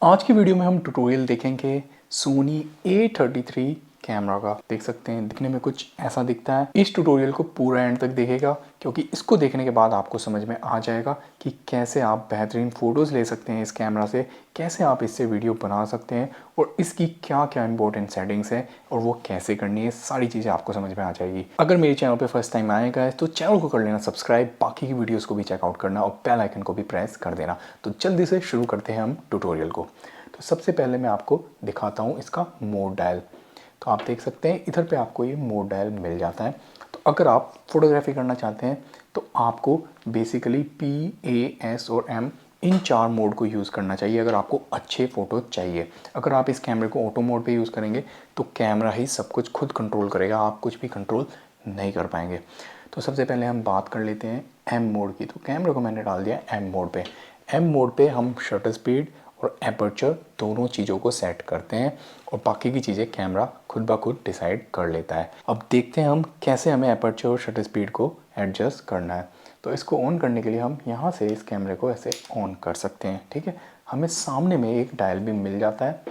आज की वीडियो में हम ट्यूटोरियल देखेंगे सोनी A33 कैमरा का। देख सकते हैं दिखने में कुछ ऐसा दिखता है। इस ट्यूटोरियल को पूरा एंड तक देखेगा क्योंकि इसको देखने के बाद आपको समझ में आ जाएगा कि कैसे आप बेहतरीन फ़ोटोज़ ले सकते हैं इस कैमरा से, कैसे आप इससे वीडियो बना सकते हैं और इसकी क्या क्या इंपॉर्टेंट सेटिंग्स हैं और वो कैसे करनी है। सारी चीज़ें आपको समझ में आ जाएगी। अगर मेरे चैनल पर फर्स्ट टाइम आएगा है तो चैनल को कर लेना सब्सक्राइब, बाकी की वीडियोज़ को भी चेकआउट करना और बेल आइकन को भी प्रेस कर देना। तो जल्दी से शुरू करते हैं हम ट्यूटोरियल को। तो सबसे पहले मैं आपको दिखाता हूँ इसका मोड डायल। तो आप देख सकते हैं इधर पे आपको ये मोड डायल मिल जाता है। तो अगर आप फोटोग्राफी करना चाहते हैं तो आपको बेसिकली P, A, S और M इन 4 मोड को यूज़ करना चाहिए अगर आपको अच्छे फ़ोटो चाहिए। अगर आप इस कैमरे को ऑटो मोड पे यूज़ करेंगे तो कैमरा ही सब कुछ खुद कंट्रोल करेगा, आप कुछ भी कंट्रोल नहीं कर पाएंगे। तो सबसे पहले हम बात कर लेते हैं M मोड की। तो कैमरे को मैंने डाल दिया M मोड पे। M मोड पे हम शटर स्पीड और एपर्चर दोनों चीज़ों को सेट करते हैं और बाकी की चीज़ें कैमरा खुद ब खुद डिसाइड कर लेता है। अब देखते हैं हम कैसे हमें एपर्चर और शटर स्पीड को एडजस्ट करना है। तो इसको ऑन करने के लिए हम यहाँ से इस कैमरे को ऐसे ऑन कर सकते हैं। ठीक है, हमें सामने में एक डायल भी मिल जाता है।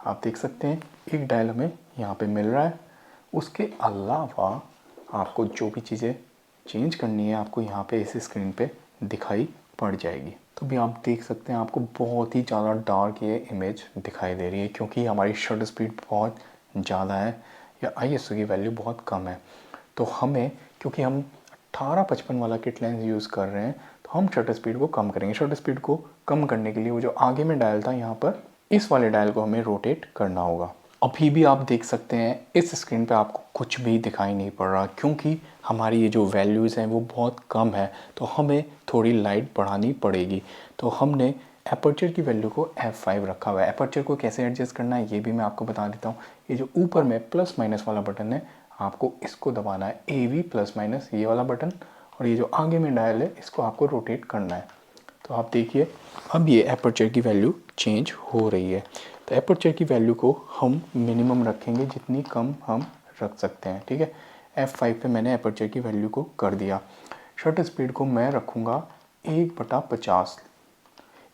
आप देख सकते हैं एक डायल हमें यहाँ पे मिल रहा है। उसके अलावा आपको जो भी चीज़ें चेंज करनी है आपको यहाँ पे इस स्क्रीन पे दिखाई पड़ जाएगी। तो भी आप देख सकते हैं आपको बहुत ही ज़्यादा डार्क ये इमेज दिखाई दे रही है क्योंकि हमारी शटर स्पीड बहुत ज़्यादा है या ISO की वैल्यू बहुत कम है। तो हमें, क्योंकि हम 18-55 वाला किट लेंस यूज़ कर रहे हैं, तो हम शटर स्पीड को कम करेंगे। शटर स्पीड को कम करने के लिए वो जो आगे में डायल था यहाँ पर, इस वाले डायल को हमें रोटेट करना होगा। अभी भी आप देख सकते हैं इस स्क्रीन पे आपको कुछ भी दिखाई नहीं पड़ रहा क्योंकि हमारी ये जो वैल्यूज़ हैं वो बहुत कम है। तो हमें थोड़ी लाइट बढ़ानी पड़ेगी। तो हमने एपर्चर की वैल्यू को F5 रखा हुआ है। एपर्चर को कैसे एडजस्ट करना है ये भी मैं आपको बता देता हूँ। ये जो ऊपर में प्लस माइनस वाला बटन है, आपको इसको दबाना है, AV प्लस माइनस ये वाला बटन, और ये जो आगे में डायल है इसको आपको रोटेट करना है। तो आप देखिए अब ये एपर्चर की वैल्यू चेंज हो रही है। तो एपर्चर की वैल्यू को हम मिनिमम रखेंगे, जितनी कम हम रख सकते हैं। ठीक है, F5 पे मैंने एपर्चर की वैल्यू को कर दिया। शटर स्पीड को मैं रखूँगा 1/50।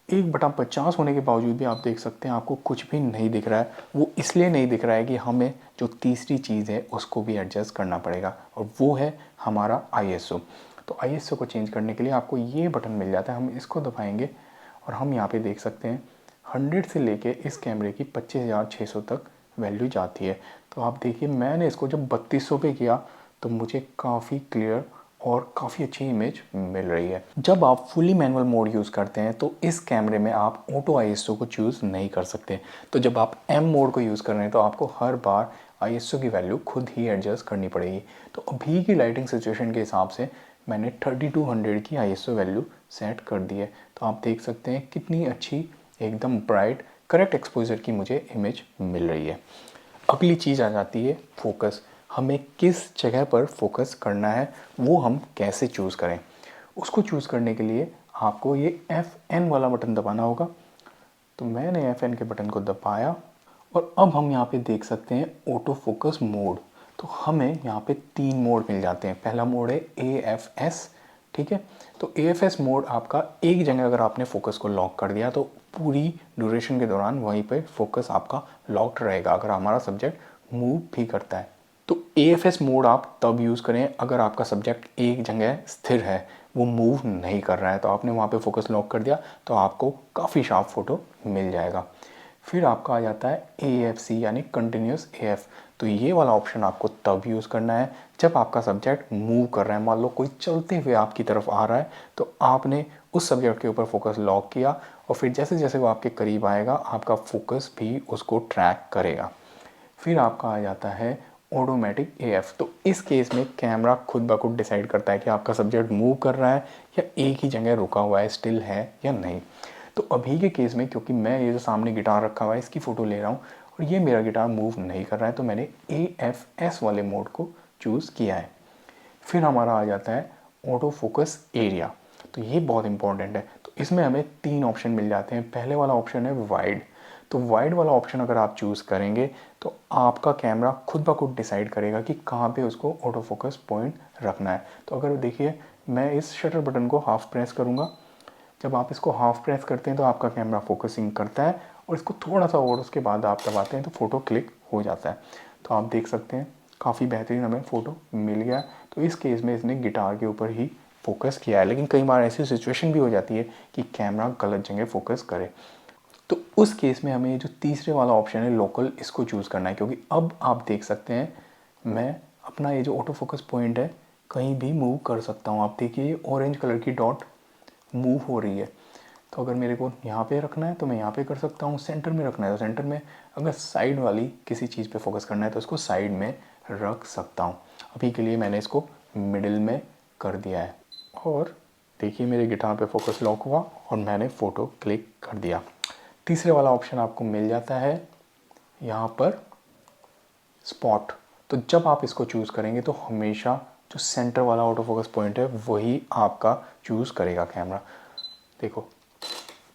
1/50 होने के बावजूद भी आप देख सकते हैं आपको कुछ भी नहीं दिख रहा है। वो इसलिए नहीं दिख रहा है कि हमें जो तीसरी चीज़ है उसको भी एडजस्ट करना पड़ेगा और वो है हमारा ISO। तो ISO को चेंज करने के लिए आपको ये बटन मिल जाता है, हम इसको दबाएंगे और हम यहाँ पे देख सकते हैं 100 से लेके इस कैमरे की 25,600 तक वैल्यू जाती है। तो आप देखिए मैंने इसको जब 3200 पे किया तो मुझे काफ़ी क्लियर और काफ़ी अच्छी इमेज मिल रही है। जब आप फुली मैनुअल मोड यूज़ करते हैं तो इस कैमरे में आप ऑटो ISO को चूज़ नहीं कर सकते। तो जब आप M मोड को यूज़ कर रहे हैं तो आपको हर बार ISO की वैल्यू खुद ही एडजस्ट करनी पड़ेगी। तो अभी की लाइटिंग सिचुएशन के हिसाब से मैंने 3200 की ISO वैल्यू सेट कर दी है। तो आप देख सकते हैं कितनी अच्छी, एकदम ब्राइट, करेक्ट एक्सपोजर की मुझे इमेज मिल रही है। अगली चीज़ आ जाती है फोकस। हमें किस जगह पर फोकस करना है वो हम कैसे चूज़ करें। उसको चूज़ करने के लिए आपको ये FN वाला बटन दबाना होगा। तो मैंने FN के बटन को दबाया और अब हम यहाँ पे देख सकते हैं ऑटो फोकस मोड। तो हमें यहाँ पे 3 मोड मिल जाते हैं। पहला मोड है AFS। ठीक है, तो AFS मोड आपका एक जगह अगर आपने फोकस को लॉक कर दिया तो पूरी ड्यूरेशन के दौरान वहीं पे फोकस आपका लॉक्ड रहेगा अगर हमारा सब्जेक्ट मूव भी करता है। तो AFS मोड आप तब यूज़ करें अगर आपका सब्जेक्ट एक जगह स्थिर है, वो मूव नहीं कर रहा है। तो आपने वहाँ पे फोकस लॉक कर दिया तो आपको काफ़ी शार्प फोटो मिल जाएगा। फिर आपका आ जाता है AFC यानी कंटिन्यूस AF। तो ये वाला ऑप्शन आपको तब यूज़ करना है जब आपका सब्जेक्ट मूव कर रहा है। मान लो कोई चलते हुए आपकी तरफ आ रहा है तो आपने उस सब्जेक्ट के ऊपर फोकस लॉक किया और फिर जैसे जैसे वो आपके करीब आएगा आपका फोकस भी उसको ट्रैक करेगा। फिर आपका आ जाता है ऑटोमेटिक AF। तो इस केस में कैमरा खुद ब खुद डिसाइड करता है कि आपका सब्जेक्ट मूव कर रहा है या एक ही जगह रुका हुआ है, स्टिल है या नहीं। तो अभी के केस में क्योंकि मैं ये जो सामने गिटार रखा हुआ है इसकी फ़ोटो ले रहा हूँ और ये मेरा गिटार मूव नहीं कर रहा है तो मैंने AFS वाले मोड को चूज़ किया है। फिर हमारा आ जाता है ऑटो फोकस एरिया। तो ये बहुत इंपॉर्टेंट है। तो इसमें हमें 3 ऑप्शन मिल जाते हैं। पहले वाला ऑप्शन है वाइड। तो वाइड वाला ऑप्शन अगर आप चूज़ करेंगे तो आपका कैमरा खुद ब खुद डिसाइड करेगा कि कहाँ पे उसको ऑटो फोकस पॉइंट रखना है। तो अगर देखिए मैं इस शटर बटन को हाफ प्रेस करूँगा, जब आप इसको हाफ प्रेस करते हैं तो आपका कैमरा फोकसिंग करता है और इसको थोड़ा सा और उसके बाद आप दबाते हैं तो फ़ोटो क्लिक हो जाता है। तो आप देख सकते हैं काफ़ी बेहतरीन हमें फ़ोटो मिल गया। तो इस केस में इसने गिटार के ऊपर ही फोकस किया है, लेकिन कई बार ऐसी सिचुएशन भी हो जाती है कि कैमरा गलत जगह फोकस करे। तो उस केस में हमें जो तीसरे वाला ऑप्शन है लोकल, इसको चूज़ करना है, क्योंकि अब आप देख सकते हैं मैं अपना ये जो ऑटो फोकस पॉइंट है कहीं भी मूव कर सकता हूँ। आप देखिए ये ऑरेंज कलर की डॉट मूव हो रही है। तो अगर मेरे को यहाँ पे रखना है तो मैं यहाँ पे कर सकता हूँ, सेंटर में रखना है तो सेंटर में, अगर साइड वाली किसी चीज़ पे फोकस करना है तो इसको साइड में रख सकता हूँ। अभी के लिए मैंने इसको मिडिल में कर दिया है और देखिए मेरे गिटार पे फोकस लॉक हुआ और मैंने फ़ोटो क्लिक कर दिया। तीसरे वाला ऑप्शन आपको मिल जाता है यहाँ पर स्पॉट। तो जब आप इसको चूज़ करेंगे तो हमेशा जो सेंटर वाला ऑटो फोकस पॉइंट है वही आपका चूज़ करेगा कैमरा। देखो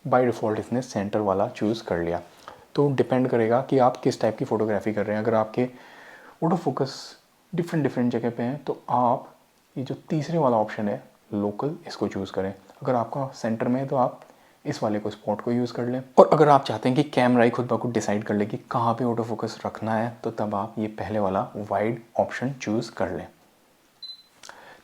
बाय डिफ़ॉल्ट इसने सेंटर वाला चूज़ कर लिया। तो डिपेंड करेगा कि आप किस टाइप की फ़ोटोग्राफी कर रहे हैं। अगर आपके ऑटो फोकस डिफरेंट जगह पे हैं तो आप ये जो तीसरे वाला ऑप्शन है लोकल, इसको चूज़ करें। अगर आपका सेंटर में है तो आप इस वाले को, स्पॉट को यूज़ कर लें। और अगर आप चाहते हैं कि कैमरा ही खुद ब खुद डिसाइड कर ले कि कहाँ पे ऑटो फोकस रखना है तो तब आप ये पहले वाला वाइड ऑप्शन चूज़ कर लें।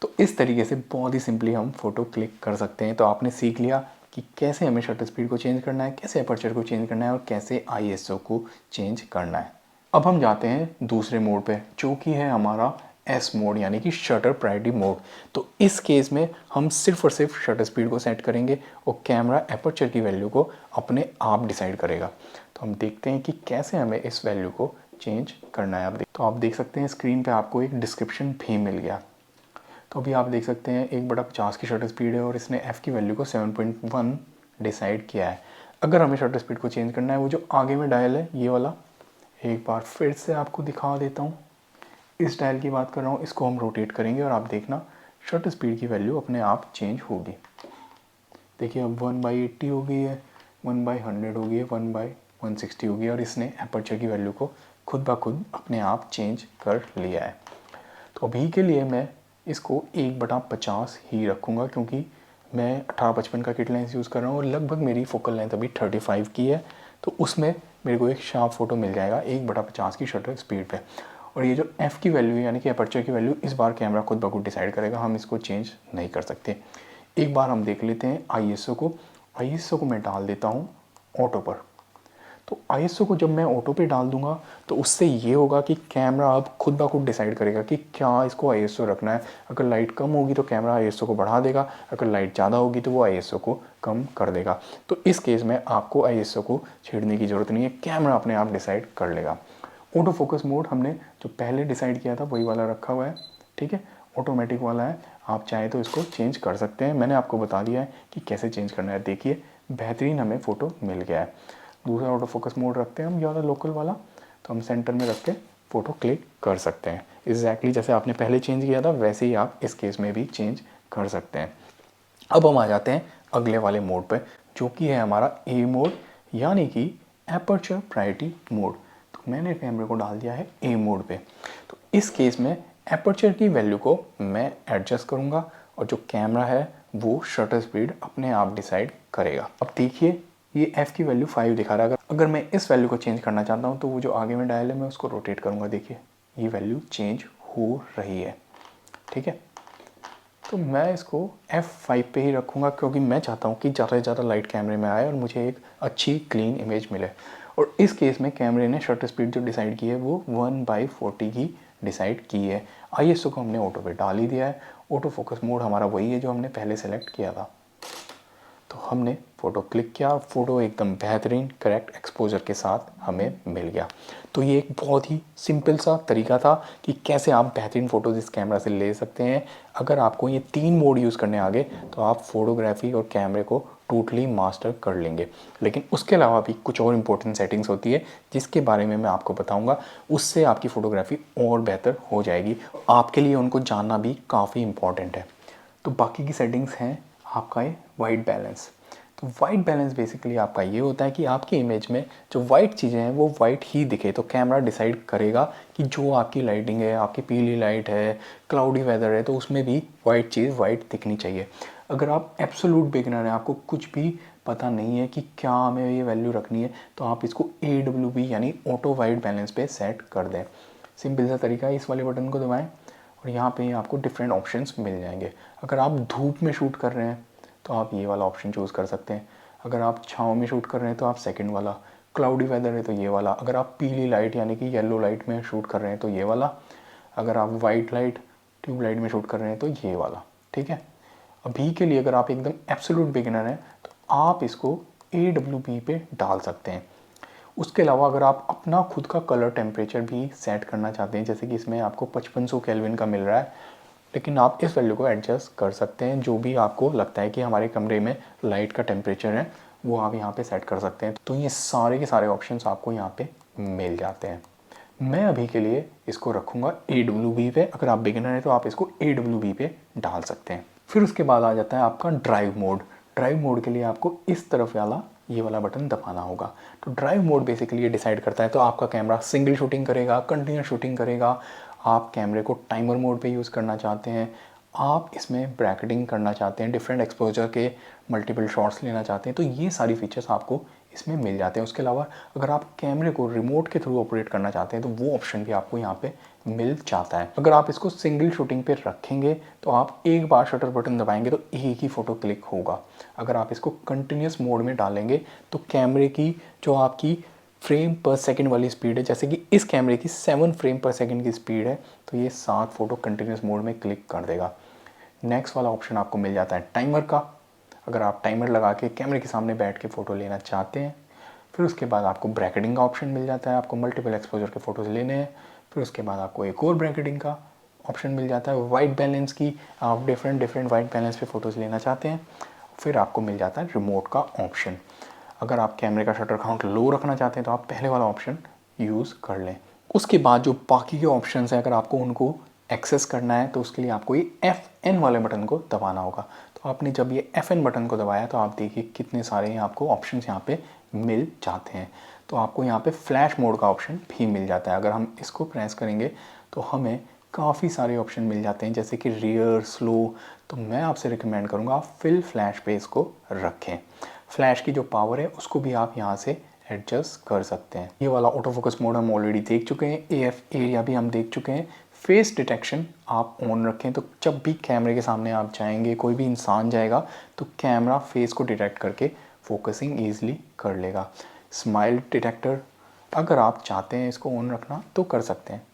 तो इस तरीके से बहुत ही सिंपली हम फ़ोटो क्लिक कर सकते हैं। तो आपने सीख लिया कि कैसे हमें शटर स्पीड को चेंज करना है, कैसे अपर्चर को चेंज करना है और कैसे ISO को चेंज करना है। अब हम जाते हैं दूसरे मोड पे, जो कि है हमारा एस मोड, यानी कि शटर प्रायोरिटी मोड। तो इस केस में हम सिर्फ और सिर्फ शटर स्पीड को सेट करेंगे और कैमरा अपर्चर की वैल्यू को अपने आप डिसाइड करेगा। तो हम देखते हैं कि कैसे हमें इस वैल्यू को चेंज करना है। तो आप देख सकते हैं स्क्रीन पे आपको एक डिस्क्रिप्शन भी मिल गया। तो अभी आप देख सकते हैं 1/50 की शटर स्पीड है और इसने f की वैल्यू को 7.1 डिसाइड किया है। अगर हमें शटर स्पीड को चेंज करना है, वो जो आगे में डायल है ये वाला, एक बार फिर से आपको दिखा देता हूँ। इस डायल की बात कर रहा हूँ, इसको हम रोटेट करेंगे और आप देखना शटर स्पीड की वैल्यू अपने आप चेंज होगी। देखिए अब 1/80 हो गई है, 1/100 हो गई है, 1/160 हो गई है और इसने अपर्चर की वैल्यू को खुद ब खुद अपने आप चेंज कर लिया है। तो अभी के लिए मैं इसको 1/50 ही रखूँगा, क्योंकि मैं 18-55 का किट लेंस यूज़ कर रहा हूँ और लगभग मेरी फोकल लेंथ अभी 35 की है। तो उसमें मेरे को एक शार्प फ़ोटो मिल जाएगा 1/50 की शटर स्पीड पे। और ये जो f की वैल्यू है, यानी कि अपर्चर की वैल्यू, इस बार कैमरा खुद ब खुद डिसाइड करेगा, हम इसको चेंज नहीं कर सकते। एक बार हम देख लेते हैं ISO को। ISO को मैं डाल देता हूँ ऑटो पर। तो ISO को जब मैं ऑटो पे डाल दूंगा तो उससे ये होगा कि कैमरा अब खुद ब खुद डिसाइड करेगा कि क्या इसको ISO रखना है। अगर लाइट कम होगी तो कैमरा ISO को बढ़ा देगा, अगर लाइट ज़्यादा होगी तो वो ISO को कम कर देगा। तो इस केस में आपको ISO को छेड़ने की ज़रूरत नहीं है, कैमरा अपने आप डिसाइड कर लेगा। ऑटो फोकस मोड हमने जो पहले डिसाइड किया था वही वाला रखा हुआ है, ठीक है, ऑटोमेटिक वाला है। आप चाहें तो इसको चेंज कर सकते हैं, मैंने आपको बता दिया है कि कैसे चेंज करना है। देखिए बेहतरीन हमें फ़ोटो मिल गया है। दूसरा ऑटो फोकस मोड रखते हैं हम, ज़्यादा लोकल वाला, तो हम सेंटर में रख के फ़ोटो क्लिक कर सकते हैं। एग्जैक्टली जैसे आपने पहले चेंज किया था वैसे ही आप इस केस में भी चेंज कर सकते हैं। अब हम आ जाते हैं अगले वाले मोड पे, जो कि है हमारा ए मोड, यानी कि एपर्चर प्रायोरिटी मोड। तो मैंने कैमरे को डाल दिया है ए मोड पे। तो इस केस में एपर्चर की वैल्यू को मैं एडजस्ट करूँगा और जो कैमरा है वो शटर स्पीड अपने आप डिसाइड करेगा। अब देखिए ये f की वैल्यू 5 दिखा रहा है। अगर मैं इस वैल्यू को चेंज करना चाहता हूँ तो वो जो आगे में डायल है मैं उसको रोटेट करूँगा। देखिए ये वैल्यू चेंज हो रही है, ठीक है। तो मैं इसको F5 पे ही रखूँगा, क्योंकि मैं चाहता हूँ कि ज़्यादा से ज़्यादा लाइट कैमरे में आए और मुझे एक अच्छी क्लीन इमेज मिले। और इस केस में कैमरे ने शटर स्पीड जो डिसाइड की है वो 1/40 की डिसाइड की है। ISO को हमने ऑटो पे डाल ही दिया है। ऑटो फोकस मोड हमारा वही है जो हमने पहले सेलेक्ट किया था। तो हमने फ़ोटो क्लिक किया, फ़ोटो एकदम बेहतरीन करेक्ट एक्सपोजर के साथ हमें मिल गया। तो ये एक बहुत ही सिंपल सा तरीका था कि कैसे आप बेहतरीन फ़ोटोज़ इस कैमरा से ले सकते हैं। अगर आपको ये 3 मोड यूज़ करने आ गए तो आप फ़ोटोग्राफी और कैमरे को टोटली मास्टर कर लेंगे। लेकिन उसके अलावा भी कुछ और इम्पोर्टेंट सेटिंग्स होती है जिसके बारे में मैं आपको बताऊँगा, उससे आपकी फ़ोटोग्राफी और बेहतर हो जाएगी। आपके लिए उनको जानना भी काफ़ी इम्पॉर्टेंट है। तो बाकी की सेटिंग्स हैं आपका ये वाइट बैलेंस। तो वाइट बैलेंस बेसिकली आपका ये होता है कि आपकी इमेज में जो वाइट चीज़ें हैं वो वाइट ही दिखे। तो कैमरा डिसाइड करेगा कि जो आपकी लाइटिंग है, आपकी पीली लाइट है, क्लाउडी वेदर है, तो उसमें भी वाइट चीज़ वाइट दिखनी चाहिए। अगर आप एब्सोल्यूट बिगिनर हैं, आपको कुछ भी पता नहीं है कि क्या हमें ये वैल्यू रखनी है, तो आप इसको AWB यानी ऑटो वाइट बैलेंस पे सेट कर दें। सिंपल सा तरीका है, इस वाले बटन को दबाएं और यहाँ पे आपको डिफरेंट ऑप्शंस मिल जाएंगे। अगर आप धूप में शूट कर रहे हैं तो आप ये वाला ऑप्शन चूज़ कर सकते हैं, अगर आप छाँव में शूट कर रहे हैं तो आप सेकंड वाला, क्लाउडी वेदर है तो ये वाला, अगर आप पीली लाइट यानी कि येलो लाइट में शूट कर रहे हैं तो ये वाला, अगर आप वाइट लाइट ट्यूब लाइट में शूट कर रहे हैं तो ये वाला। ठीक है, अभी के लिए अगर आप एकदम एब्सोल्यूट बिगिनर हैं तो आप इसको AWB पे डाल सकते हैं। उसके अलावा अगर आप अपना खुद का कलर टेम्परेचर भी सेट करना चाहते हैं, जैसे कि इसमें आपको 5500 केल्विन का मिल रहा है, लेकिन आप इस वैल्यू को एडजस्ट कर सकते हैं। जो भी आपको लगता है कि हमारे कमरे में लाइट का टेम्परेचर है वो आप यहाँ पे सेट कर सकते हैं। तो ये सारे के सारे ऑप्शंस आपको यहाँ पे मिल जाते हैं। मैं अभी के लिए इसको रखूँगा AWB पे, अगर आप बिगिनर हैं तो आप इसको AWB पे डाल सकते हैं। फिर उसके बाद आ जाता है आपका ड्राइव मोड। ड्राइव मोड के लिए आपको इस तरफ वाला ये वाला बटन दबाना होगा। तो ड्राइव मोड बेसिकली ये डिसाइड करता है तो आपका कैमरा सिंगल शूटिंग करेगा, कंटिन्यूस शूटिंग करेगा, आप कैमरे को टाइमर मोड पे यूज़ करना चाहते हैं, आप इसमें ब्रैकेटिंग करना चाहते हैं, डिफरेंट एक्सपोजर के मल्टीपल शॉट्स लेना चाहते हैं, तो ये सारी फीचर्स आपको इसमें मिल जाते हैं। उसके अलावा अगर आप कैमरे को रिमोट के थ्रू ऑपरेट करना चाहते हैं तो वो ऑप्शन भी आपको यहाँ पे मिल जाता है। अगर आप इसको सिंगल शूटिंग पे रखेंगे तो आप एक बार शटर बटन दबाएंगे तो एक ही फ़ोटो क्लिक होगा। अगर आप इसको कंटिन्यूस मोड में डालेंगे तो कैमरे की जो आपकी फ्रेम पर सेकंड वाली स्पीड है, जैसे कि इस कैमरे की 7 फ्रेम पर सेकंड की स्पीड है, तो ये 7 फ़ोटो कंटिन्यूस मोड में क्लिक कर देगा। नेक्स्ट वाला ऑप्शन आपको मिल जाता है टाइमर का। अगर आप टाइमर लगा के कैमरे के सामने बैठ के फ़ोटो लेना चाहते हैं। फिर उसके बाद आपको ब्रैकेटिंग का ऑप्शन मिल जाता है, आपको मल्टीपल एक्सपोजर के फ़ोटोज़ लेने हैं। फिर उसके बाद आपको एक और ब्रैकेटिंग का ऑप्शन मिल जाता है, वाइट बैलेंस की, आप डिफरेंट वाइट बैलेंस पे फ़ोटोज़ लेना चाहते हैं। फिर आपको मिल जाता है रिमोट का ऑप्शन। अगर आप कैमरे का शटर काउंट लो रखना चाहते हैं तो आप पहले वाला ऑप्शन यूज़ कर लें। उसके बाद जो बाकी के ऑप्शंस हैं अगर आपको उनको एक्सेस करना है तो उसके लिए आपको ये FN वाले बटन को दबाना होगा। तो आपने जब ये FN बटन को दबाया तो आप देखिए कितने सारे आपको ऑप्शंस यहाँ पे मिल जाते हैं। तो आपको यहाँ पे फ्लैश मोड का ऑप्शन भी मिल जाता है। अगर हम इसको प्रेस करेंगे तो हमें काफ़ी सारे ऑप्शन मिल जाते हैं, जैसे कि रियर, स्लो। तो मैं आपसे रिकमेंड करूँगा आप फिल फ्लैश पे इसको रखें। फ्लैश की जो पावर है उसको भी आप यहाँ से एडजस्ट कर सकते हैं। ये वाला ऑटो फोकस मोड हम ऑलरेडी देख चुके हैं, AF एरिया भी हम देख चुके हैं। फेस डिटेक्शन आप ऑन रखें तो जब भी कैमरे के सामने आप जाएंगे, कोई भी इंसान जाएगा तो कैमरा फेस को डिटेक्ट करके फोकसिंग ईजिली कर लेगा। स्माइल डिटेक्टर अगर आप चाहते हैं इसको ऑन रखना तो कर सकते हैं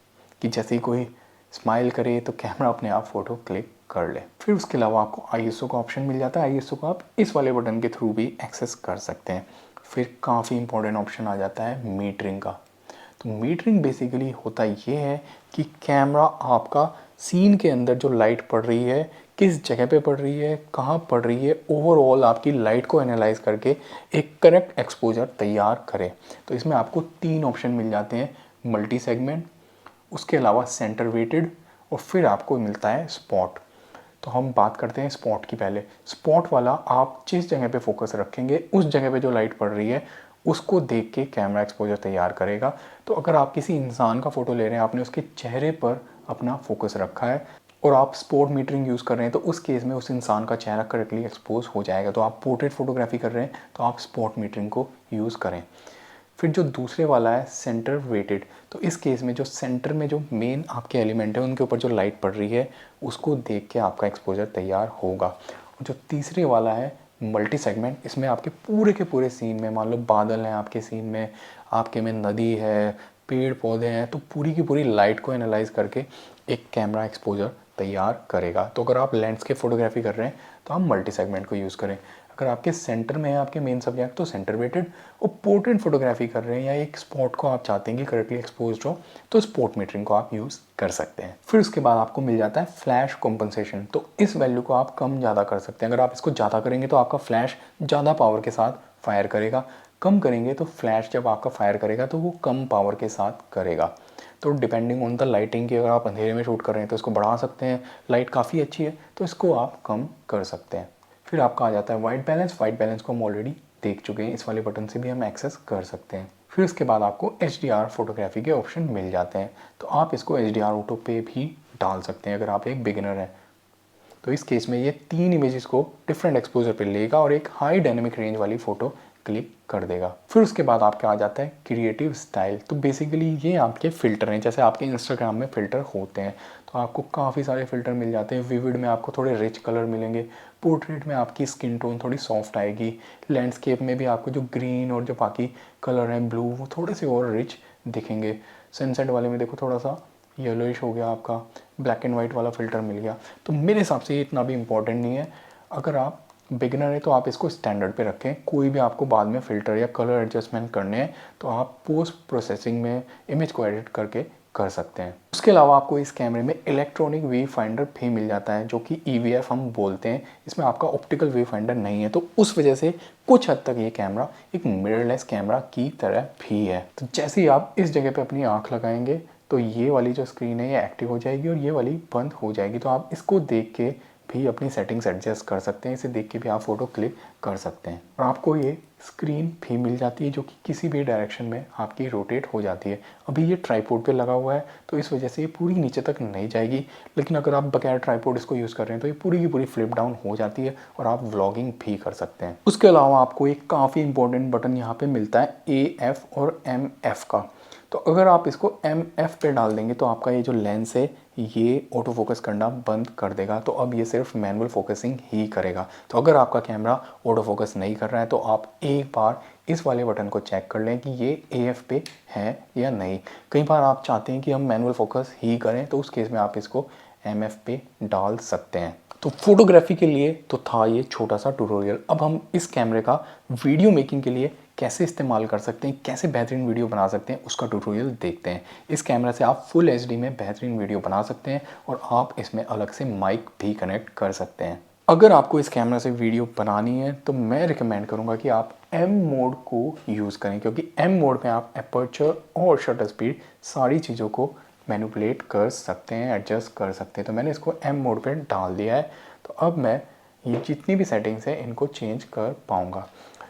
कि जैसे ही कोई स्माइल करे तो कैमरा अपने आप फ़ोटो क्लिक कर ले। फिर उसके अलावा आपको ISO का ऑप्शन मिल जाता है। ISO को आप इस वाले बटन के थ्रू भी एक्सेस कर सकते हैं। फिर काफ़ी इंपॉर्टेंट ऑप्शन आ जाता है मीटरिंग का। तो मीटरिंग बेसिकली होता ये है कि कैमरा आपका सीन के अंदर जो लाइट पड़ रही है, किस जगह पे पड़ रही है, कहाँ पड़ रही है, ओवरऑल आपकी लाइट को एनालाइज करके एक करेक्ट एक्सपोजर तैयार करे। तो इसमें आपको 3 ऑप्शन मिल जाते हैं, मल्टी सेगमेंट, उसके अलावा सेंटर वेटेड, और फिर आपको मिलता है स्पॉट। तो हम बात करते हैं स्पॉट की। पहले स्पॉट वाला आप जिस जगह पे फोकस रखेंगे उस जगह पे जो लाइट पड़ रही है उसको देख के कैमरा एक्सपोजर तैयार करेगा। तो अगर आप किसी इंसान का फ़ोटो ले रहे हैं, आपने उसके चेहरे पर अपना फोकस रखा है और आप स्पॉट मीटरिंग यूज़ कर रहे हैं तो उस केस में उस इंसान का चेहरा करेक्टली एक्सपोज हो जाएगा। तो आप पोर्ट्रेट फोटोग्राफी कर रहे हैं तो आप स्पॉट मीटरिंग को यूज़ करें। फिर जो दूसरे वाला है सेंटर वेटेड, तो इस केस में जो सेंटर में जो मेन आपके एलिमेंट है उनके ऊपर जो लाइट पड़ रही है उसको देख के आपका एक्सपोजर तैयार होगा। और जो तीसरे वाला है मल्टी सेगमेंट, इसमें आपके पूरे के पूरे सीन में, मान लो बादल हैं आपके सीन में, आपके में नदी है, पेड़ पौधे हैं, तो पूरी की पूरी लाइट को एनालाइज करके एक कैमरा एक्सपोजर तैयार करेगा। तो अगर आप लैंडस्केप फोटोग्राफी कर रहे हैं तो आप मल्टी सेगमेंट को यूज़ करें। अगर आपके सेंटर में है आपके मेन सब्जेक्ट तो सेंटर वेटेड, और पोर्ट्रेट फोटोग्राफी कर रहे हैं या एक स्पॉट को आप चाहते हैं कि करेक्टली एक्सपोज्ड हो तो स्पॉट मीटरिंग को आप यूज़ कर सकते हैं। फिर उसके बाद आपको मिल जाता है फ्लैश कॉम्पनसेशन। तो इस वैल्यू को आप कम ज़्यादा कर सकते हैं। अगर आप इसको ज़्यादा करेंगे तो आपका फ्लैश ज़्यादा पावर के साथ फायर करेगा, कम करेंगे तो फ्लैश जब आपका फायर करेगा तो वो कम पावर के साथ करेगा। तो डिपेंडिंग ऑन द लाइटिंग की, अगर आप अंधेरे में शूट कर रहे हैं तो इसको बढ़ा सकते हैं, लाइट काफ़ी अच्छी है तो इसको आप कम कर सकते हैं। फिर आपका आ जाता है वाइट बैलेंस। वाइट बैलेंस को हम ऑलरेडी देख चुके हैं, इस वाले बटन से भी हम एक्सेस कर सकते हैं। फिर उसके बाद आपको HDR फोटोग्राफी के ऑप्शन मिल जाते हैं, तो आप इसको HDR ऑटो पे भी डाल सकते हैं अगर आप एक बिगिनर हैं। तो इस केस में ये 3 इमेजेस को डिफरेंट एक्सपोजर पे लेगा और एक हाई डायनेमिक रेंज वाली फ़ोटो क्लिक कर देगा। फिर उसके बाद आपके आ जाता है क्रिएटिव स्टाइल। तो बेसिकली ये आपके फ़िल्टर हैं, जैसे आपके इंस्टाग्राम में फ़िल्टर होते हैं तो आपको काफ़ी सारे फ़िल्टर मिल जाते हैं। विविड में आपको थोड़े रिच कलर मिलेंगे, पोर्ट्रेट में आपकी स्किन टोन थोड़ी सॉफ्ट आएगी, लैंडस्केप में भी आपको जो ग्रीन और जो बाकी कलर हैं ब्लू वो थोड़े से और रिच दिखेंगे। सनसेट वाले में देखो थोड़ा सा येलोइश हो गया, आपका ब्लैक एंड वाइट वाला फ़िल्टर मिल गया। तो मेरे हिसाब से ये इतना भी इम्पोर्टेंट नहीं है। अगर आप बिगिनर है तो आप इसको स्टैंडर्ड पे रखें। कोई भी आपको बाद में फ़िल्टर या कलर एडजस्टमेंट करने हैं तो आप पोस्ट प्रोसेसिंग में इमेज को एडिट करके कर सकते हैं। उसके अलावा आपको इस कैमरे में इलेक्ट्रॉनिक व्यू फाइंडर भी मिल जाता है, जो कि EVF हम बोलते हैं। इसमें आपका ऑप्टिकल व्यू फाइंडर नहीं है, तो उस वजह से कुछ हद तक ये कैमरा एक मिररलेस कैमरा की तरह भी है। तो जैसे ही आप इस जगह पे अपनी आँख लगाएंगे तो ये वाली जो स्क्रीन है ये एक्टिव हो जाएगी और ये वाली बंद हो जाएगी। तो आप इसको देख के भी अपनी सेटिंग्स एडजस्ट कर सकते हैं, इसे देख के भी आप फ़ोटो क्लिक कर सकते हैं। और आपको ये स्क्रीन भी मिल जाती है जो कि किसी भी डायरेक्शन में आपकी रोटेट हो जाती है। अभी ये ट्राइपॉड पे लगा हुआ है तो इस वजह से ये पूरी नीचे तक नहीं जाएगी, लेकिन अगर आप बगैर ट्राइपॉड इसको यूज़ कर रहे हैं तो ये पूरी की पूरी फ्लिप डाउन हो जाती है और आप व्लॉगिंग भी कर सकते हैं। उसके अलावा आपको एक काफ़ी इंपॉर्टेंट बटन यहाँ पे मिलता है AF और MF का। तो अगर आप इसको MF पे डाल देंगे तो आपका ये जो लेंस है ये ऑटो फोकस करना बंद कर देगा। तो अब ये सिर्फ मैनुअल फोकसिंग ही करेगा। तो अगर आपका कैमरा ऑटो फोकस नहीं कर रहा है तो आप एक बार इस वाले बटन को चेक कर लें कि ये AF पे है या नहीं। कई बार आप चाहते हैं कि हम मैनुअल फोकस ही करें तो उस केस में आप इसको MF पे डाल सकते हैं। तो फोटोग्राफी के लिए तो था ये छोटा सा ट्यूटोरियल। अब हम इस कैमरे का वीडियो मेकिंग के लिए कैसे इस्तेमाल कर सकते हैं, कैसे बेहतरीन वीडियो बना सकते हैं उसका ट्यूटोरियल देखते हैं। इस कैमरा से आप फुल HD में बेहतरीन वीडियो बना सकते हैं और आप इसमें अलग से माइक भी कनेक्ट कर सकते हैं। अगर आपको इस कैमरा से वीडियो बनानी है तो मैं रिकमेंड करूंगा कि आप M मोड को यूज़ करें, क्योंकि M मोड में आप अपर्चर और शटर स्पीड सारी चीज़ों को मैनिपुलेट कर सकते हैं, एडजस्ट कर सकते हैं। तो मैंने इसको M मोड पे डाल दिया है। तो अब मैं ये जितनी भी सेटिंग्स हैं इनको चेंज कर पाऊँगा।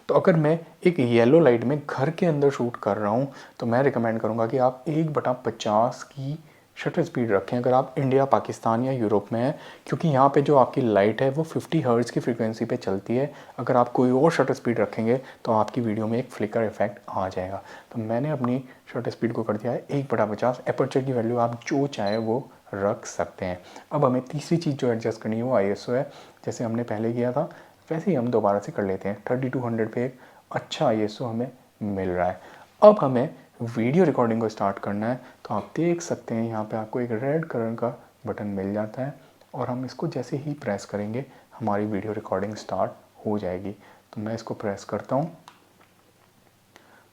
तो अगर मैं एक येलो लाइट में घर के अंदर शूट कर रहा हूँ तो मैं रिकमेंड करूँगा कि आप 1/50 की शटर स्पीड रखें अगर आप इंडिया, पाकिस्तान या यूरोप में हैं, क्योंकि यहाँ पे जो आपकी लाइट है वो 50 हर्ट्ज़ की फ्रीक्वेंसी पे चलती है। अगर आप कोई और शटर स्पीड रखेंगे तो आपकी वीडियो में एक फ्लिकर इफेक्ट आ जाएगा। तो मैंने अपनी शटर स्पीड को कर दिया है 1/50। एपर्चर की वैल्यू आप जो चाहे वो रख सकते हैं। अब हमें तीसरी चीज़ जो एडजस्ट करनी है वो ISO है। जैसे हमने पहले किया था वैसे ही हम दोबारा से कर लेते हैं। 3200 पे एक अच्छा ISO हमें मिल रहा है। अब हमें वीडियो रिकॉर्डिंग को स्टार्ट करना है। तो आप देख सकते हैं यहाँ पे आपको एक रेड कलर का बटन मिल जाता है और हम इसको जैसे ही प्रेस करेंगे हमारी वीडियो रिकॉर्डिंग स्टार्ट हो जाएगी। तो मैं इसको प्रेस करता हूँ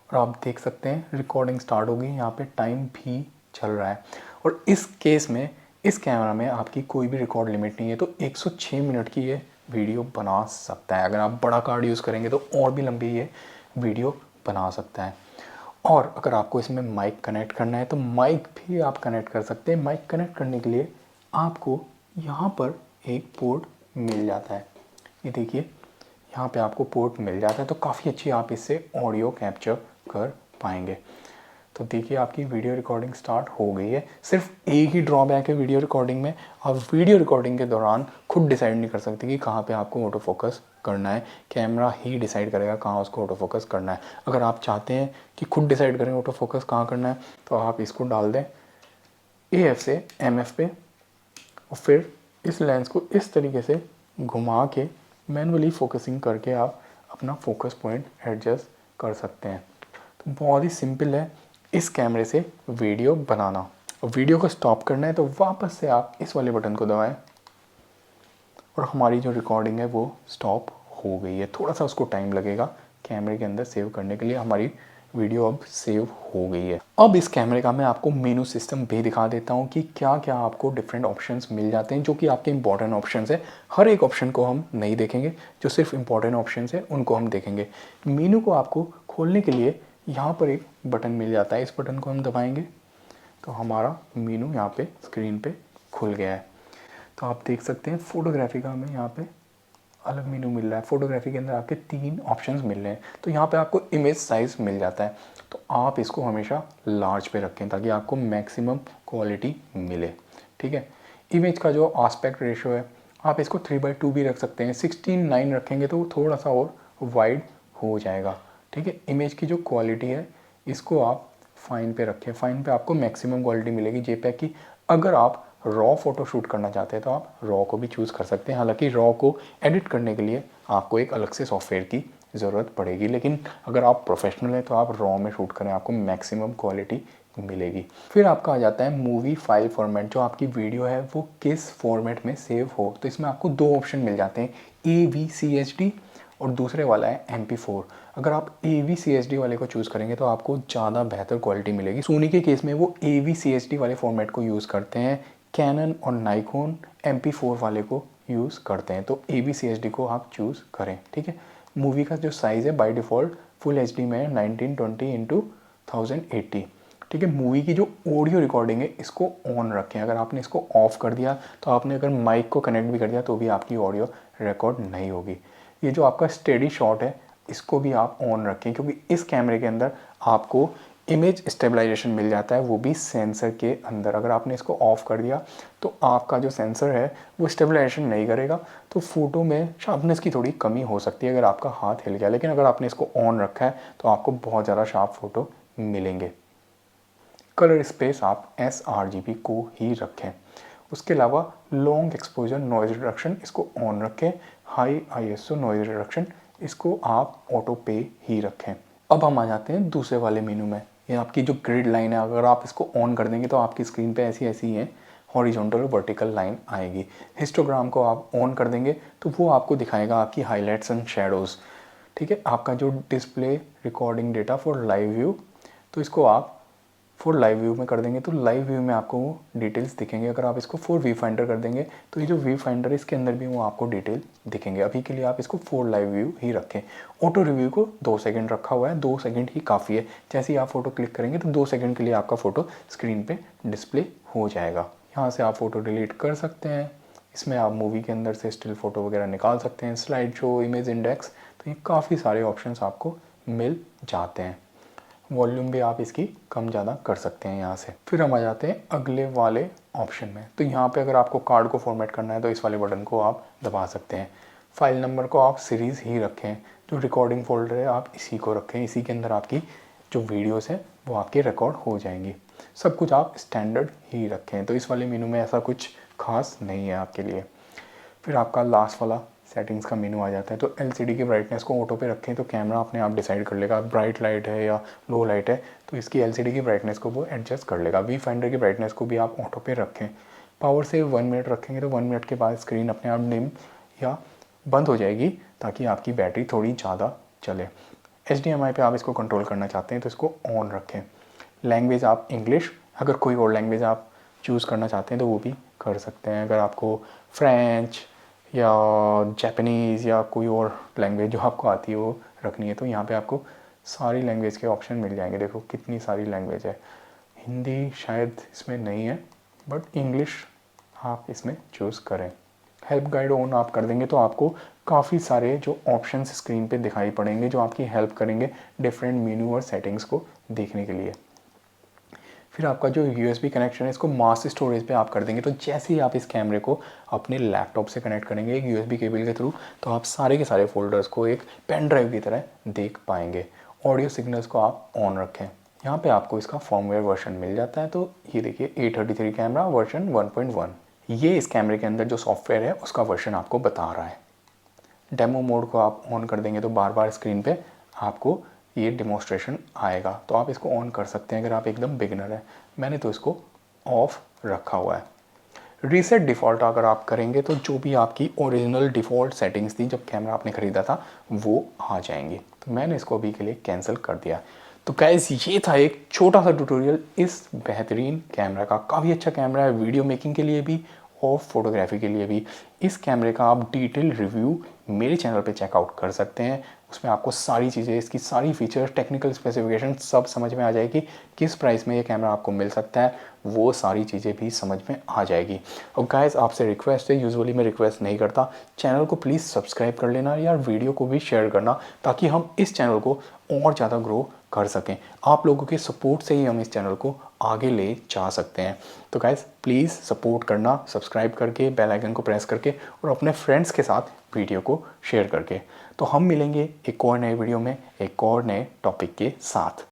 और आप देख सकते हैं रिकॉर्डिंग स्टार्ट होगी। यहाँ पे टाइम भी चल रहा है और इस केस में इस कैमरा में आपकी कोई भी रिकॉर्ड लिमिट नहीं है। तो 106 मिनट की ये वीडियो बना सकता है। अगर आप बड़ा कार्ड यूज़ करेंगे तो और भी लंबी ये वीडियो बना सकता है। और अगर आपको इसमें माइक कनेक्ट करना है तो माइक भी आप कनेक्ट कर सकते हैं। माइक कनेक्ट करने के लिए आपको यहाँ पर एक पोर्ट मिल जाता है। ये देखिए यहाँ पे आपको पोर्ट मिल जाता है। तो काफ़ी अच्छी आप इससे ऑडियो कैप्चर कर पाएंगे। तो देखिए आपकी वीडियो रिकॉर्डिंग स्टार्ट हो गई है। सिर्फ एक ही ड्रॉबैक है वीडियो रिकॉर्डिंग में, आप वीडियो रिकॉर्डिंग के दौरान खुद डिसाइड नहीं कर सकते कि कहाँ पे आपको ऑटो फोकस करना है। कैमरा ही डिसाइड करेगा कहाँ उसको ऑटो फोकस करना है। अगर आप चाहते हैं कि खुद डिसाइड करें ऑटो फोकस कहाँ करना है तो आप इसको डाल दें AF से MF पे और फिर इस लेंस को इस तरीके से घुमा के मैनुअली फोकसिंग करके आप अपना फोकस पॉइंट एडजस्ट कर सकते हैं। तो बहुत ही सिंपल है इस कैमरे से वीडियो बनाना। और वीडियो को स्टॉप करना है तो वापस से आप इस वाले बटन को दबाएं और हमारी जो रिकॉर्डिंग है वो स्टॉप हो गई है। थोड़ा सा उसको टाइम लगेगा कैमरे के अंदर सेव करने के लिए। हमारी वीडियो अब सेव हो गई है। अब इस कैमरे का मैं आपको मेनू सिस्टम भी दिखा देता हूँ कि क्या क्या आपको डिफरेंट ऑप्शंस मिल जाते हैं जो कि आपके इंपॉर्टेंट ऑप्शंस है। हर एक ऑप्शन को हम नहीं देखेंगे, जो सिर्फ इंपॉर्टेंट ऑप्शंस है उनको हम देखेंगे। मेनू को आपको खोलने के लिए यहाँ पर एक बटन मिल जाता है। इस बटन को हम दबाएंगे तो हमारा मेनू यहाँ पे स्क्रीन पे खुल गया है। तो आप देख सकते हैं फोटोग्राफी का हमें यहाँ पे अलग मेनू मिल रहा है। फोटोग्राफी के अंदर आपके 3 ऑप्शंस मिल रहे हैं। तो यहाँ पे आपको इमेज साइज़ मिल जाता है। तो आप इसको हमेशा लार्ज पे रखें ताकि आपको मैक्सिमम क्वालिटी मिले। ठीक है। इमेज का जो आस्पेक्ट रेशो है आप इसको 3/2 भी रख सकते हैं, 16:9 रखेंगे तो थोड़ा सा और वाइड हो जाएगा। ठीक है, इमेज की जो क्वालिटी है इसको आप फाइन पे रखें, फाइन पे आपको मैक्सिमम क्वालिटी मिलेगी जेपीईजी की। अगर आप रॉ फोटो शूट करना चाहते हैं तो आप रॉ को भी चूज़ कर सकते हैं। हालांकि रॉ को एडिट करने के लिए आपको एक अलग से सॉफ्टवेयर की ज़रूरत पड़ेगी, लेकिन अगर आप प्रोफेशनल हैं तो आप रॉ में शूट करें, आपको मैक्सिमम क्वालिटी मिलेगी। फिर आपका आ जाता है मूवी फाइल फॉर्मेट, जो आपकी वीडियो है वो किस फॉर्मेट में सेव हो। तो इसमें आपको दो ऑप्शन मिल जाते हैं, AVCHD और दूसरे वाला है MP4। अगर आप AVCHD वाले को चूज़ करेंगे तो आपको ज़्यादा बेहतर क्वालिटी मिलेगी। सोनी के केस में वो AVCHD वाले फॉर्मेट को यूज़ करते हैं, कैनन और नाइकोन MP4 वाले को यूज़ करते हैं। तो AVCHD को आप चूज़ करें। ठीक है, मूवी का जो साइज़ है बाय डिफ़ॉल्ट फुल HD में 1920x1080। ठीक है, मूवी की जो ऑडियो रिकॉर्डिंग है इसको ऑन रखें। अगर आपने इसको ऑफ़ कर दिया तो आपने अगर माइक को कनेक्ट भी कर दिया तो भी आपकी ऑडियो रिकॉर्ड नहीं होगी। ये जो आपका स्टेडी शॉट है इसको भी आप ऑन रखें, क्योंकि इस कैमरे के अंदर आपको इमेज स्टेबलाइजेशन मिल जाता है, वो भी सेंसर के अंदर। अगर आपने इसको ऑफ़ कर दिया तो आपका जो सेंसर है वो स्टेबलाइजेशन नहीं करेगा, तो फ़ोटो में शार्पनेस की थोड़ी कमी हो सकती है अगर आपका हाथ हिल गया। लेकिन अगर आपने इसको ऑन रखा है तो आपको बहुत ज़्यादा शार्प फ़ोटो मिलेंगे। कलर स्पेस आप sRGB को ही रखें। उसके अलावा लॉन्ग एक्सपोजर नॉइज़ रिडक्शन इसको ऑन रखें। हाई ISO नॉइज़ रिडक्शन इसको आप ऑटो पे ही रखें। अब हम आ जाते हैं दूसरे वाले मेनू में। ये आपकी जो ग्रिड लाइन है, अगर आप इसको ऑन कर देंगे तो आपकी स्क्रीन पे ऐसी ऐसी है हॉरिजॉन्टल और वर्टिकल लाइन आएगी। हिस्टोग्राम को आप ऑन कर देंगे तो वो आपको दिखाएगा आपकी हाईलाइट्स एंड शेडोज़। ठीक है, आपका जो display recording data for live view, तो इसको आप फॉर लाइव व्यू में कर देंगे तो लाइव व्यू में आपको डिटेल्स दिखेंगे। अगर आप इसको फॉर व्यू फाइंडर कर देंगे तो ये जो व्यू फाइंडर है इसके अंदर भी वो आपको डिटेल दिखेंगे। अभी के लिए आप इसको फॉर लाइव व्यू ही रखें। ऑटो रिव्यू को 2 सेकंड रखा हुआ है, 2 सेकंड ही काफ़ी है। जैसे ही आप फोटो क्लिक करेंगे तो 2 सेकंड के लिए आपका फ़ोटो स्क्रीन पर डिस्प्ले हो जाएगा। यहाँ से आप फ़ोटो डिलीट कर सकते हैं। इसमें आप मूवी के अंदर से स्टिल फ़ोटो वगैरह निकाल सकते हैं, स्लाइड शो, इमेज इंडेक्स, तो ये काफ़ी सारे ऑप्शंस आपको मिल जाते हैं। वॉल्यूम भी आप इसकी कम ज़्यादा कर सकते हैं यहाँ से। फिर हम आ जाते हैं अगले वाले ऑप्शन में। तो यहाँ पे अगर आपको कार्ड को फॉर्मेट करना है तो इस वाले बटन को आप दबा सकते हैं। फाइल नंबर को आप सीरीज़ ही रखें, जो रिकॉर्डिंग फोल्डर है आप इसी को रखें, इसी के अंदर आपकी जो वीडियोस हैं वो आपके रिकॉर्ड हो जाएंगी। सब कुछ आप स्टैंडर्ड ही रखें। तो इस वाले मेनू में ऐसा कुछ खास नहीं है आपके लिए। फिर आपका लास्ट वाला सेटिंग्स का मेनू आ जाता है। तो LCD की ब्राइटनेस को ऑटो पे रखें तो कैमरा अपने आप डिसाइड कर लेगा ब्राइट लाइट है या लो लाइट है, तो इसकी LCD की ब्राइटनेस को वो एडजस्ट कर लेगा। वी फाइंडर की ब्राइटनेस को भी आप ऑटो पे रखें। पावर से 1 मिनट रखेंगे तो 1 मिनट के बाद स्क्रीन अपने आप डिम या बंद हो जाएगी, ताकि आपकी बैटरी थोड़ी ज़्यादा चले। HDMI पे आप इसको कंट्रोल करना चाहते हैं तो इसको ऑन रखें। लैंग्वेज आप इंग्लिश, अगर कोई और लैंग्वेज आप चूज़ करना चाहते हैं तो वो भी कर सकते हैं। अगर आपको फ्रेंच या जापानीज़ या कोई और लैंग्वेज जो आपको आती है वो रखनी है तो यहाँ पे आपको सारी लैंग्वेज के ऑप्शन मिल जाएंगे। देखो कितनी सारी लैंग्वेज है। हिंदी शायद इसमें नहीं है, बट इंग्लिश आप इसमें चूज़ करें। हेल्प गाइड ऑन आप कर देंगे तो आपको काफ़ी सारे जो ऑप्शंस स्क्रीन पे दिखाई पड़ेंगे जो आपकी हेल्प करेंगे डिफरेंट मेनू और सेटिंग्स को देखने के लिए। फिर आपका जो USB कनेक्शन है इसको मास स्टोरेज पे आप कर देंगे। तो जैसे ही आप इस कैमरे को अपने लैपटॉप से कनेक्ट करेंगे एक USB केबल के थ्रू, तो आप सारे के सारे फोल्डर्स को एक पेन ड्राइव की तरह देख पाएंगे। ऑडियो सिग्नल्स को आप ऑन रखें। यहाँ पे आपको इसका फॉर्मवेयर वर्जन मिल जाता है। तो ये देखिए A33 कैमरा वर्जन 1.1, ये इस कैमरे के अंदर जो सॉफ्टवेयर है उसका वर्जन आपको बता रहा है। डेमो मोड को आप ऑन कर देंगे तो बार बार स्क्रीन पे आपको ये डेमोस्ट्रेशन आएगा, तो आप इसको ऑन कर सकते हैं अगर आप एकदम बिगिनर हैं। मैंने तो इसको ऑफ रखा हुआ है। रीसेट डिफ़ॉल्ट अगर आप करेंगे तो जो भी आपकी ओरिजिनल डिफ़ॉल्ट सेटिंग्स थी जब कैमरा आपने ख़रीदा था वो आ जाएंगी। तो मैंने इसको अभी के लिए कैंसिल कर दिया। तो गाइस ये था एक छोटा सा ट्यूटोरियल इस बेहतरीन कैमरा का। काफ़ी अच्छा कैमरा है वीडियो मेकिंग के लिए भी और फोटोग्राफी के लिए भी। इस कैमरे का आप डिटेल रिव्यू मेरे चैनल पे चेकआउट कर सकते हैं। उसमें आपको सारी चीज़ें, इसकी सारी फीचर्स, टेक्निकल स्पेसिफिकेशन सब समझ में आ जाएगी। किस प्राइस में ये कैमरा आपको मिल सकता है वो सारी चीज़ें भी समझ में आ जाएगी। और गाइस आपसे रिक्वेस्ट है, यूजुअली मैं रिक्वेस्ट नहीं करता, चैनल को प्लीज़ सब्सक्राइब कर लेना यार, वीडियो को भी शेयर करना ताकि हम इस चैनल को और ज़्यादा ग्रो कर सकें। आप लोगों के सपोर्ट से ही हम इस चैनल को आगे ले जा सकते हैं। तो गाइस प्लीज़ सपोर्ट करना, सब्सक्राइब करके, बेल आइकन को प्रेस करके और अपने फ्रेंड्स के साथ वीडियो को शेयर करके। तो हम मिलेंगे एक और नए वीडियो में एक और नए टॉपिक के साथ।